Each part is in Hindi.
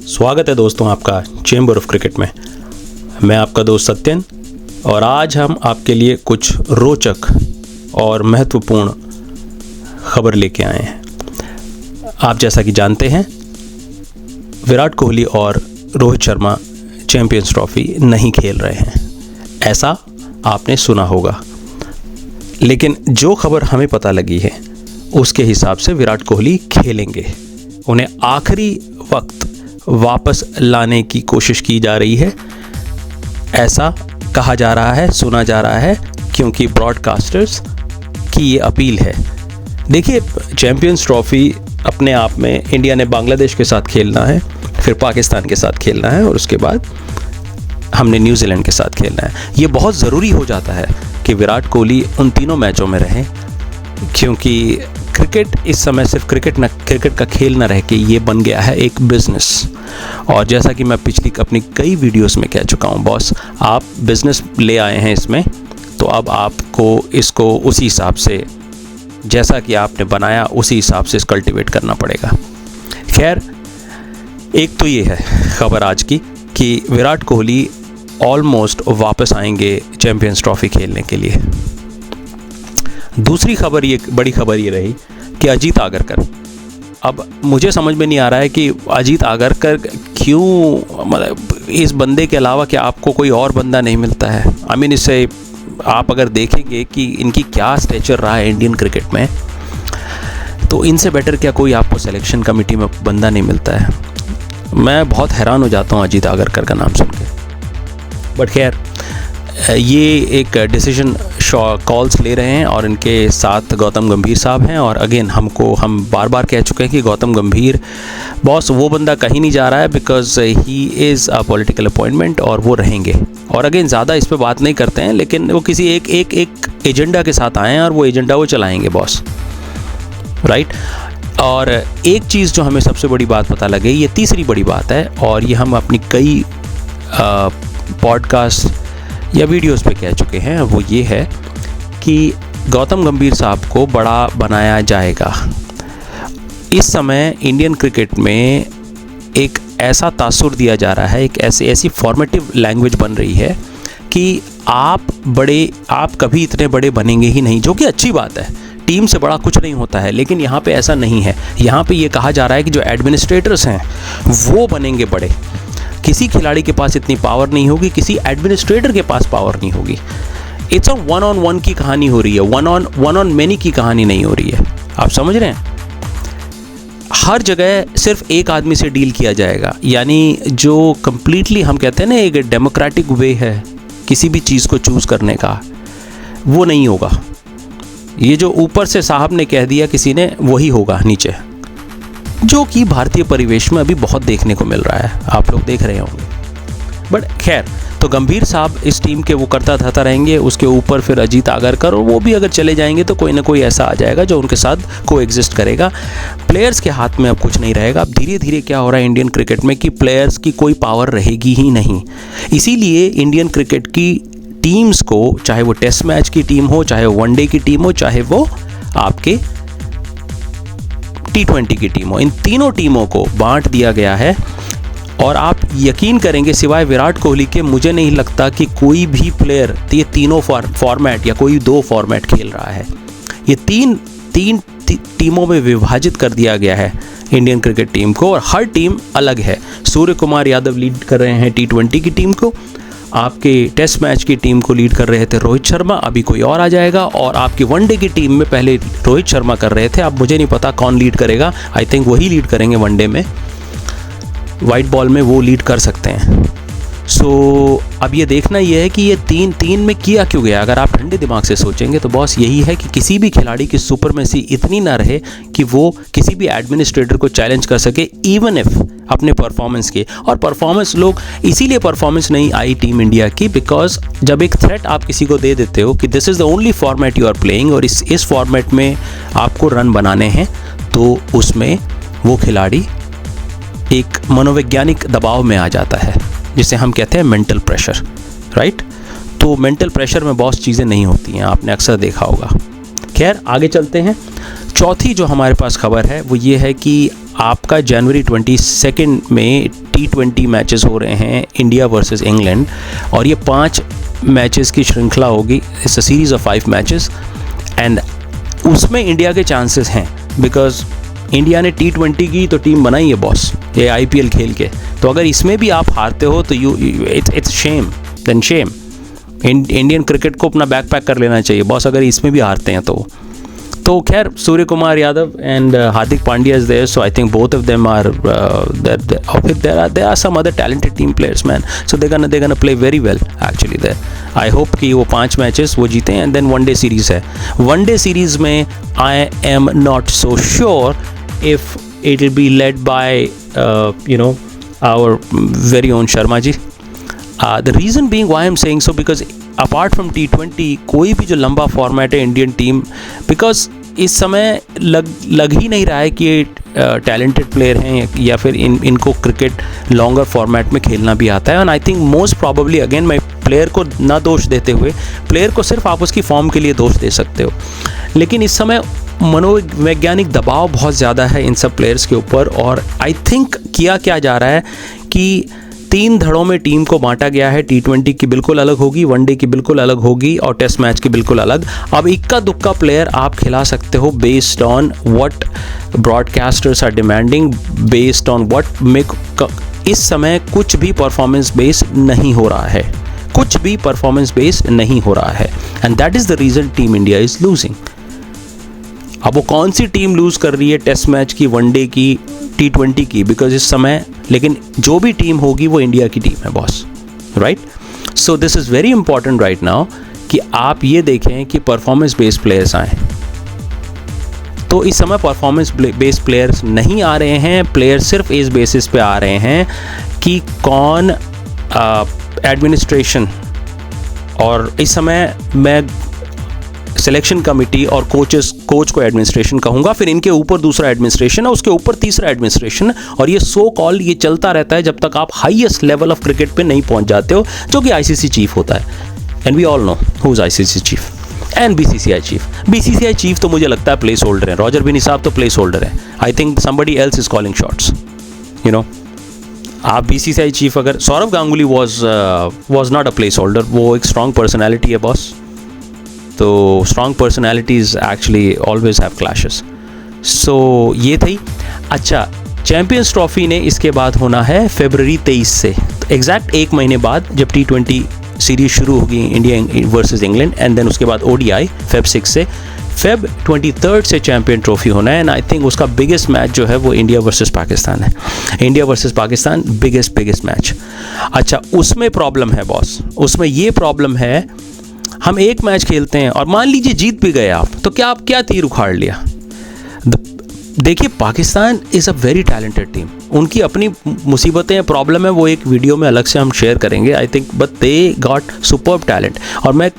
स्वागत है दोस्तों आपका चेंबर ऑफ क्रिकेट में। मैं आपका दोस्त सत्यन और आज हम आपके लिए कुछ रोचक और महत्वपूर्ण खबर लेके आए हैं। आप जैसा कि जानते हैं विराट कोहली और रोहित शर्मा चैंपियंस ट्रॉफी नहीं खेल रहे हैं, ऐसा आपने सुना होगा। लेकिन जो खबर हमें पता लगी है उसके हिसाब से विराट कोहली खेलेंगे। उन्हें आखिरी वक्त वापस लाने की कोशिश की जा रही है, ऐसा कहा जा रहा है, सुना जा रहा है, क्योंकि ब्रॉडकास्टर्स की ये अपील है। देखिए, चैंपियंस ट्रॉफी अपने आप में इंडिया ने बांग्लादेश के साथ खेलना है, फिर पाकिस्तान के साथ खेलना है और उसके बाद हमने न्यूजीलैंड के साथ खेलना है। ये बहुत ज़रूरी हो जाता है कि विराट कोहली उन तीनों मैचों में रहें, क्योंकि क्रिकेट इस समय सिर्फ क्रिकेट का खेल न रह के ये बन गया है एक बिज़नेस। और जैसा कि मैं पिछली अपनी कई वीडियोस में कह चुका हूँ, बॉस आप बिज़नेस ले आए हैं इसमें, तो अब आपको इसको उसी हिसाब से, जैसा कि आपने बनाया उसी हिसाब से कल्टिवेट करना पड़ेगा। खैर, एक तो ये है खबर आज की कि विराट कोहली ऑलमोस्ट वापस आएंगे चैंपियंस ट्रॉफी खेलने के लिए। दूसरी खबर, ये बड़ी खबर ये रही कि अजीत आगरकर, अब मुझे समझ में नहीं आ रहा है कि अजीत आगरकर क्यों, मतलब इस बंदे के अलावा क्या आपको कोई और बंदा नहीं मिलता है? आई मीन, इससे आप अगर देखेंगे कि इनकी क्या स्टेचर रहा है इंडियन क्रिकेट में, तो इनसे बेटर क्या कोई आपको सिलेक्शन कमेटी में बंदा नहीं मिलता है। मैं बहुत हैरान हो जाता हूँ अजीत आगरकर का नाम सुन के। बट खैर, ये एक डिसीजन कॉल्स ले रहे हैं और इनके साथ गौतम गंभीर साहब हैं। और अगेन हम बार बार कह चुके हैं कि गौतम गंभीर बॉस वो बंदा कहीं नहीं जा रहा है, because he is a political appointment और वो रहेंगे। और अगेन ज़्यादा इस पर बात नहीं करते हैं, लेकिन वो किसी एक एजेंडा के साथ आए हैं और वो एजेंडा वो चलाएंगे बॉस, राइट। और एक चीज़ जो हमें सबसे बड़ी बात पता लगी, ये तीसरी बड़ी बात है, और ये हम अपनी कई पॉडकास्ट या वीडियोस पे कह चुके हैं, वो ये है कि गौतम गंभीर साहब को बड़ा बनाया जाएगा। इस समय इंडियन क्रिकेट में एक ऐसा तासुर दिया जा रहा है, एक ऐसी फॉर्मेटिव लैंग्वेज बन रही है कि आप कभी इतने बड़े बनेंगे ही नहीं, जो कि अच्छी बात है। टीम से बड़ा कुछ नहीं होता है, लेकिन यहाँ पे ऐसा नहीं है। यहाँ पे ये कहा जा रहा है कि जो एडमिनिस्ट्रेटर्स हैं वो बनेंगे बड़े। किसी खिलाड़ी के पास इतनी पावर नहीं होगी, किसी एडमिनिस्ट्रेटर के पास पावर नहीं होगी। It's a one on one की कहानी हो रही है, वन ऑन मेनी की कहानी नहीं हो रही है। आप समझ रहे हैं? हर जगह सिर्फ एक आदमी से डील किया जाएगा, यानी जो कंप्लीटली हम कहते हैं ना एक डेमोक्रेटिक वे है किसी भी चीज़ को चूज़ करने का, वो नहीं होगा। ये जो ऊपर से साहब ने कह दिया किसी ने, वही होगा नीचे, जो कि भारतीय परिवेश में अभी बहुत देखने को मिल रहा है, आप लोग देख रहे होंगे। बट खैर, तो गंभीर साहब इस टीम के वो करता धरता रहेंगे, उसके ऊपर फिर अजीत आगरकर, और वो भी अगर चले जाएंगे तो कोई ना कोई ऐसा आ जाएगा जो उनके साथ को एग्जिस्ट करेगा। प्लेयर्स के हाथ में अब कुछ नहीं रहेगा। अब धीरे धीरे क्या हो रहा है इंडियन क्रिकेट में कि प्लेयर्स की कोई पावर रहेगी ही नहीं। इसीलिए इंडियन क्रिकेट की टीम्स को, चाहे वो टेस्ट मैच की टीम हो, चाहे वो वनडे की टीम हो, चाहे वो आपके T20 की टीम हो, इन तीनों टीमों को बांट दिया गया है। और आप यकीन करेंगे, सिवाय विराट कोहली के मुझे नहीं लगता कि कोई भी प्लेयर ये तीनों फॉर्मेट या कोई दो फॉर्मेट खेल रहा है। ये तीन टीमों में विभाजित कर दिया गया है इंडियन क्रिकेट टीम को, और हर टीम अलग है। सूर्य कुमार यादव लीड कर रहे हैं T20 की टीम को, आपके टेस्ट मैच की टीम को लीड कर रहे थे रोहित शर्मा, अभी कोई और आ जाएगा। और आपकी वनडे की टीम में पहले रोहित शर्मा कर रहे थे, अब मुझे नहीं पता कौन लीड करेगा। आई थिंक वही लीड करेंगे वनडे में, वाइट बॉल में वो लीड कर सकते हैं। सो अब ये देखना ये है कि ये तीन में किया क्यों गया। अगर आप ठंडे दिमाग से सोचेंगे तो बॉस यही है कि किसी भी खिलाड़ी की सुपरमेसी इतनी ना रहे कि वो किसी भी एडमिनिस्ट्रेटर को चैलेंज कर सके, इवन इफ अपने परफॉर्मेंस के। और परफॉर्मेंस लोग इसीलिए परफॉर्मेंस नहीं आई टीम इंडिया की, बिकॉज जब एक थ्रेट आप किसी को दे देते हो कि this is the only format you are playing और इस फॉर्मेट में आपको रन बनाने हैं, तो उसमें वो खिलाड़ी एक मनोवैज्ञानिक दबाव में आ जाता है, जिसे हम कहते हैं मेंटल प्रेशर, राइट। तो मेंटल प्रेशर में बहुत चीज़ें नहीं होती हैं, आपने अक्सर देखा होगा। खैर, आगे चलते हैं। चौथी जो हमारे पास खबर है वो ये है कि आपका जनवरी 22 में T20 मैचेस हो रहे हैं इंडिया वर्सेस इंग्लैंड, और ये 5 मैचेस की श्रृंखला होगी। It's a series of 5 matches and उसमें इंडिया के चांसेस हैं, बिकॉज इंडिया ने T20 की तो टीम बनाई है बॉस, ये IPL खेल के। तो अगर इसमें भी आप हारते हो तो it's shame, then shame. Indian cricket को अपना बैकपैक कर लेना चाहिए बॉस अगर इसमें भी हारते हैं तो खैर Surya Kumar Yadav and Hardik Pandya is there, so I think both of them are there are some other talented team players man, so they're gonna play very well actually there. I hope कि वो 5 मैचेस वो जीते एंड देन वनडे सीरीज़ है। वनडे सीरीज़ में I am not so sure if it will be led by our very own Sharma ji. The reason being why I'm saying so, because apart from T20 कोई भी जो लंबा फॉर्मेट है इंडियन टीम, बिकॉज इस समय लग ही नहीं रहा है कि ये टैलेंटेड प्लेयर हैं या फिर इनको क्रिकेट लॉन्गर फॉर्मेट में खेलना भी आता है। And I think most probably again मैं प्लेयर को ना दोष देते हुए, प्लेयर को सिर्फ आप उसकी फॉर्म के लिए दोष दे सकते हो, लेकिन इस समय मनोवैज्ञानिक दबाव बहुत ज़्यादा है इन सब प्लेयर्स के ऊपर। और आई थिंक किया क्या जा रहा है कि 3 धड़ों में टीम को बांटा गया है। T20 की बिल्कुल अलग होगी, वनडे की बिल्कुल अलग होगी और टेस्ट मैच की बिल्कुल अलग। अब इक्का दुक्का प्लेयर आप खिला सकते हो based on what broadcasters are demanding, based on what make. इस समय कुछ भी परफॉर्मेंस बेस्ड नहीं हो रहा है, कुछ भी परफॉर्मेंस बेस्ड नहीं हो रहा है, and that is the reason team India is losing. अब वो कौन सी टीम लूज़ कर रही है टेस्ट मैच की, वनडे की, T20 की, बिकॉज इस समय लेकिन जो भी टीम होगी वो इंडिया की टीम है boss, right. So this is very important right now कि आप ये देखें कि परफॉर्मेंस बेस्ड प्लेयर्स आएँ। तो इस समय परफॉर्मेंस बेस्ड प्लेयर्स नहीं आ रहे हैं, प्लेयर्स सिर्फ इस बेसिस पे आ रहे हैं कि कौन एडमिनिस्ट्रेशन, और इस समय मैं सिलेक्शन कमेटी और कोच को एडमिनिस्ट्रेशन कहूँगा, फिर इनके ऊपर दूसरा एडमिनिस्ट्रेशन है, उसके ऊपर तीसरा एडमिनिस्ट्रेशन, और ये सो कॉल ये चलता रहता है जब तक आप हाईएस्ट लेवल ऑफ क्रिकेट पे नहीं पहुँच जाते हो, जो कि ICC चीफ होता है। And we all know who is ICC chief and BCCI chief. BCCI chief तो मुझे लगता है प्लेस होल्डर है, रॉजर बिनी साहब तो प्लेस होल्डर है। I think somebody else is calling shots, you know. आप BCCI चीफ अगर Sourav Ganguly was not a placeholder, वो एक स्ट्रॉन्ग पर्सनैलिटी है बॉस, तो strong personalities actually always have clashes. So ये थी। अच्छा, चैम्पियंस ट्रॉफी ने इसके बाद होना है फरवरी 23 से, तो एग्जैक्ट 1 महीने बाद जब T20 सीरीज शुरू होगी India versus England, and then उसके बाद ODI Feb 6 से, Feb 23 से चैम्पियन ट्रॉफी होना है। एंड आई थिंक उसका बिगेस्ट मैच जो है वो इंडिया वर्सेस पाकिस्तान है। India versus Pakistan biggest match. अच्छा, उसमें प्रॉब्लम है बॉस, उसमें ये प्रॉब्लम है, हम एक मैच खेलते हैं और मान लीजिए जीत भी गए आप, तो क्या आप क्या तीर उखाड़ लिया। देखिए, Pakistan is a very talented team, उनकी अपनी मुसीबतें प्रॉब्लम है, वो एक वीडियो में अलग से हम शेयर करेंगे I think, but they got superb talent. और मैं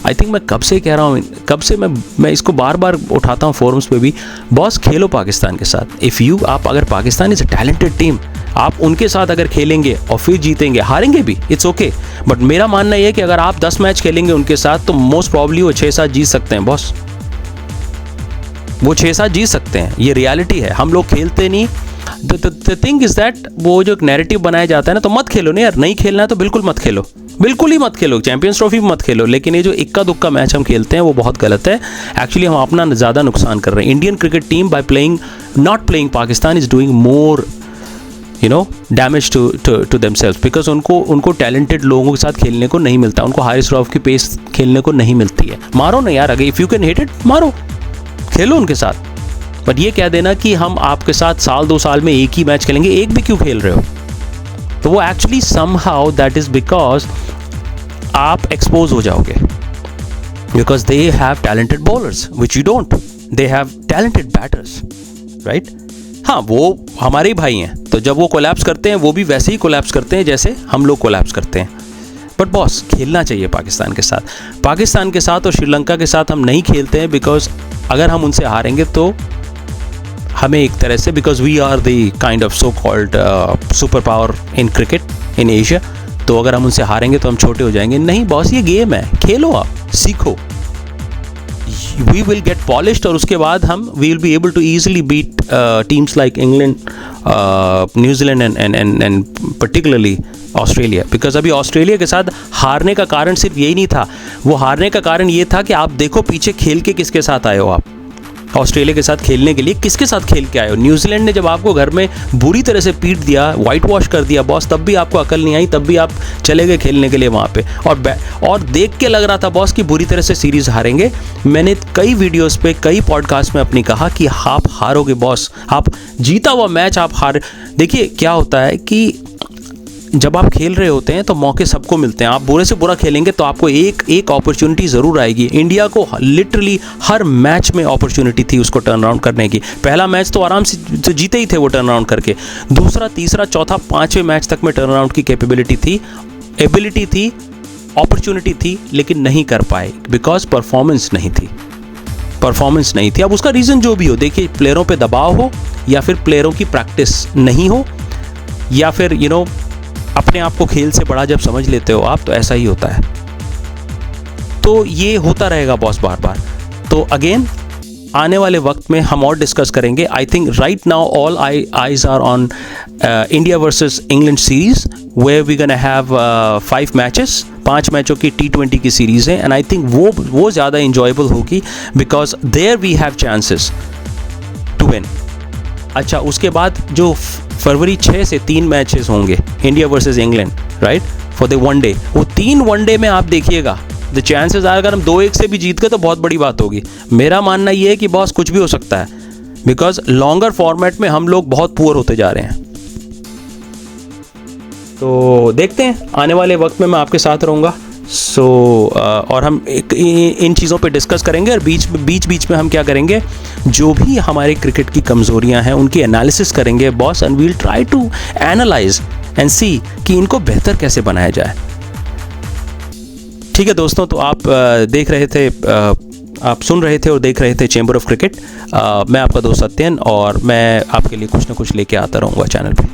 आई थिंक मैं कब से कह रहा हूँ, कब से मैं इसको बार बार उठाता हूँ फोरम्स पे भी, बॉस खेलो पाकिस्तान के साथ। आप अगर Pakistan is a talented team, आप उनके साथ अगर खेलेंगे और फिर जीतेंगे, हारेंगे भी, इट्स ओके, बट मेरा मानना यह है कि अगर आप 10 मैच खेलेंगे उनके साथ तो मोस्ट प्रॉब्ली वो 6-7 जीत सकते हैं बॉस, वो 6-7 जीत सकते हैं, ये रियलिटी है। हम लोग खेलते नहीं। द थिंग इज दैट वो जो एक नैरेटिव बनाया जाता है ना, तो मत खेलो ना यार, नहीं खेलना है तो बिल्कुल मत खेलो, बिल्कुल ही मत खेलो, चैंपियंस ट्रॉफी भी मत खेलो, लेकिन ये जो इक्का दुक्का मैच हम खेलते हैं वो बहुत गलत है। एक्चुअली हम अपना ज़्यादा नुकसान कर रहे हैं। Indian cricket team by not playing Pakistan is doing more damage to themselves, because उनको टैलेंटेड लोगों के साथ खेलने को नहीं मिलता, उनको हारिस रऊफ की पेस खेलने को नहीं मिलती है। मारो ना यार, अगर if you can hit it, मारो, खेलो उनके साथ। बट ये कह देना कि हम आपके साथ साल 2 साल में एक ही मैच खेलेंगे, एक भी क्यों खेल रहे हो, तो वो actually somehow that is because आप एक्सपोज हो जाओगे, because they have talented bowlers which you don't, they have talented batters, right. हाँ, वो हमारे ही भाई हैं, तो जब वो कोलैप्स करते हैं वो भी वैसे ही कोलैप्स करते हैं जैसे हम लोग कोलैप्स करते हैं। बट बॉस, खेलना चाहिए पाकिस्तान के साथ और श्रीलंका के साथ हम नहीं खेलते हैं, बिकॉज अगर हम उनसे हारेंगे तो हमें एक तरह से, because we are the kind of so called super power in cricket in Asia, तो अगर हम उनसे हारेंगे तो हम छोटे हो जाएंगे। नहीं बॉस, ये गेम है, खेलो, आप सीखो। वी विल गेट पॉलिश्ड और उसके बाद हम we will be able to easily beat teams like England, New Zealand and particularly Australia. Because अभी ऑस्ट्रेलिया के साथ हारने का कारण सिर्फ यही नहीं था, वो हारने का कारण ये था कि आप देखो पीछे खेल के किसके साथ आए हो। आप ऑस्ट्रेलिया के साथ खेलने के लिए किसके साथ खेल के आए हो। न्यूजीलैंड ने जब आपको घर में बुरी तरह से पीट दिया, वाइट वॉश कर दिया बॉस, तब भी आपको अकल नहीं आई, तब भी आप चले गए खेलने के लिए वहाँ पे। और देख के लग रहा था बॉस कि बुरी तरह से सीरीज़ हारेंगे। मैंने कई वीडियोस पे, कई पॉडकास्ट में अपनी कहा कि आप हारोगे बॉस, आप जीता हुआ मैच आप हार। देखिए क्या होता है कि जब आप खेल रहे होते हैं तो मौके सबको मिलते हैं। आप बुरे से बुरा खेलेंगे तो आपको एक अपॉर्चुनिटी ज़रूर आएगी। इंडिया को लिटरली हर मैच में अपॉर्चुनिटी थी उसको टर्न अराउंड करने की। पहला मैच तो आराम से तो जीते ही थे वो टर्न अराउंड करके, दूसरा, तीसरा, चौथा, पाँचवें मैच तक में टर्न अराउंड की कैपेबिलिटी थी, एबिलिटी थी, अपॉर्चुनिटी थी, लेकिन नहीं कर पाए बिकॉज परफॉर्मेंस नहीं थी। अब उसका रीज़न जो भी हो, देखिए प्लेयरों पे दबाव हो या फिर प्लेयरों की प्रैक्टिस नहीं हो या फिर अपने आप को खेल से बड़ा जब समझ लेते हो आप, तो ऐसा ही होता है। तो ये होता रहेगा बॉस बार बार। तो अगेन आने वाले वक्त में हम और डिस्कस करेंगे। I think right now all eyes are on India versus England series where we gonna have 5 matches, 5 मैचों की T20 की सीरीज़ है। एंड आई थिंक वो ज़्यादा इंजॉयबल होगी because there we have chances to win. अच्छा, उसके बाद जो फरवरी 6 से 3 मैचेस होंगे India versus England, right, for the one day, वो 3 वनडे में आप देखिएगा द चांसेस आए अगर हम 2-1 से भी जीत गए तो बहुत बड़ी बात होगी। मेरा मानना ये है कि बॉस कुछ भी हो सकता है बिकॉज लॉन्गर फॉर्मेट में हम लोग बहुत पुअर होते जा रहे हैं। तो देखते हैं, आने वाले वक्त में मैं आपके साथ रहूँगा। और हम इन चीज़ों पे डिस्कस करेंगे और बीच में हम क्या करेंगे, जो भी हमारे क्रिकेट की कमज़ोरियां हैं उनकी एनालिसिस करेंगे boss, and we will try to analyse and see कि इनको बेहतर कैसे बनाया जाए। ठीक है दोस्तों, तो आप आप सुन रहे थे और देख रहे थे चैम्बर ऑफ क्रिकेट। मैं आपका दोस्त सत्यन और मैं आपके लिए कुछ ना कुछ लेके आता रहूँगा चैनल पे।